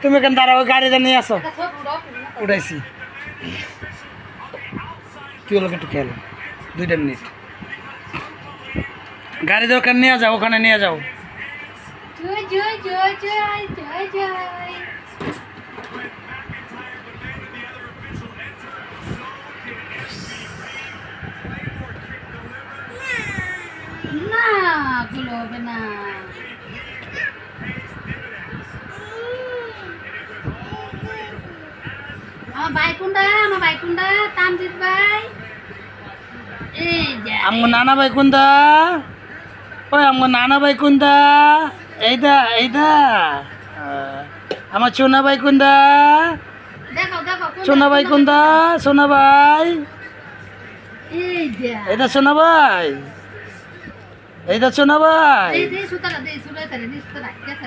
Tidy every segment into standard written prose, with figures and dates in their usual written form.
তুমি কেন দাঁড়াও, গাড়িতে নিয়ে আসো। উঠাইছি, তুই ওকে একটু খেয়াল 2 মিনিট। গাড়ি দরকার নিয়ে যাও, ওখানে নিয়ে যাও। না গুলো হবে না। আমার ভাই কোনটা তামজিৎ ভাই। এই যে আমার নানা ভাই কোনটা? ওই আমার নানা ভাই কোনটা? এইটা এইটা। আমার সোনা ভাই কোনটা? দেখো দেখো সোনা ভাই কোনটা? সোনা ভাই, এই যে এইটা সোনা ভাই, এইটা সোনা ভাই। দে সুতাটা দে সুতাটা দে সুতাটা দেখো।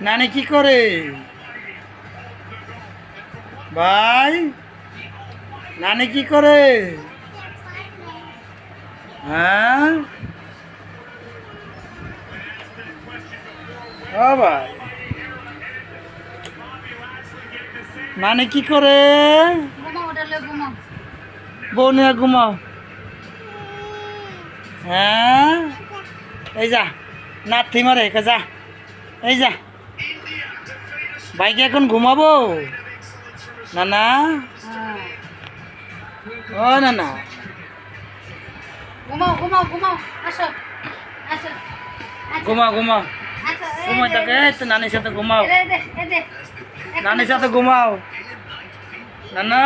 নানি কি করে ভাই? নানি কি করে? হ্যাঁ ও ভাই, নানি কি করে? ঘুমাও ওটালে ঘুমাও। বউ নিয়ে ঘুমাও। হ্যাঁ এই যা, নাথি মারে যা, এই যা। ভাইকে এখন ঘুমাবো না? না ও না না, ঘুমাও ঘুমাও ঘুমাও আসো আসো। ঘুমাও ঘুমাও ঘুমাই থাকে তো, নানির সাথে ঘুমাও, নানির সাথে ঘুমাও। না না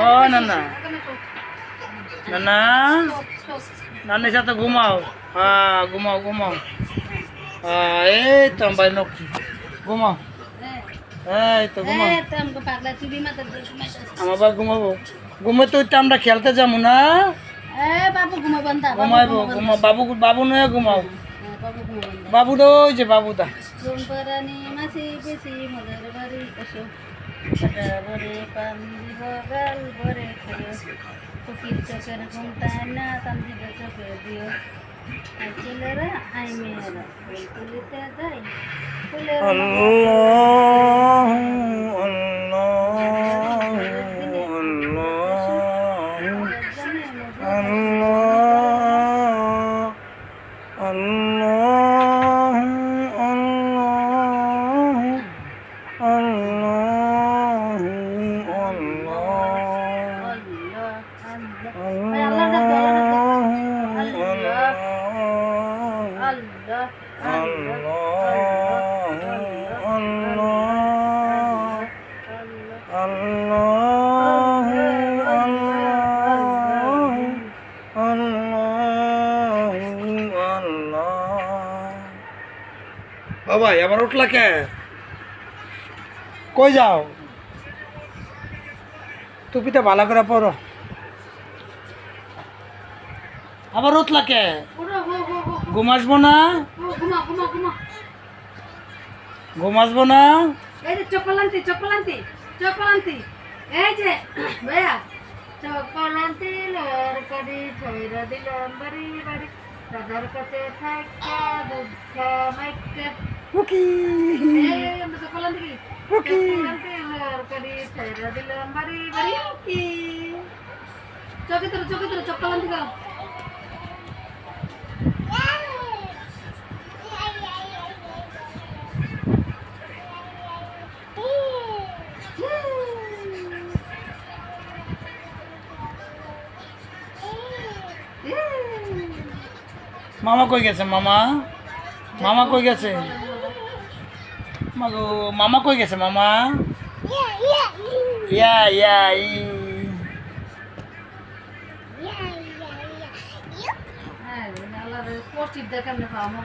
ও না না, না না নানির সাথে ঘুমাও। হ্যাঁ ঘুমাও ঘুমাও। হ্যাঁ এই তো ভাই নকি, ঘুমাও। এই তো ঘুমাও। আমার ভাই ঘুমাবো, ঘুমাতে তো আমরা খেলতে যাবো না। ঘুমাইবো ঘুমাও, বাবু বাবু নয় ঘুমাও। বাবু তো ওই যে বাবুদা। ও ভাই আবার উঠলা কে? কই যাও? টুপিটা ভালো করে পরো। আবার উঠলা কে? ঘুম আসবো না? ঘুম আসবো না? এই যে চকলান্তি চকলান্তি চকলান্তি, এই যে ভাইয়া চকলান্তি লর করি ছয়রা দিলাম বাড়ি বাড়ি, দাদার কাছে থাকা দুঃখ মাইকা। ওকে এই আমরা চকলান্তি চকলান্তি লর করি ছয়রা দিলাম বাড়ি বাড়ি কি চকে তোর চকলান্তি গাও। মামা কই গেছে? মামা মামা কই গেছে? মাগো মামা কই গেছে? মামা ইয়া ইয়া ই হ্যাঁ আল্লাহর পোস্ট দেখার না আমার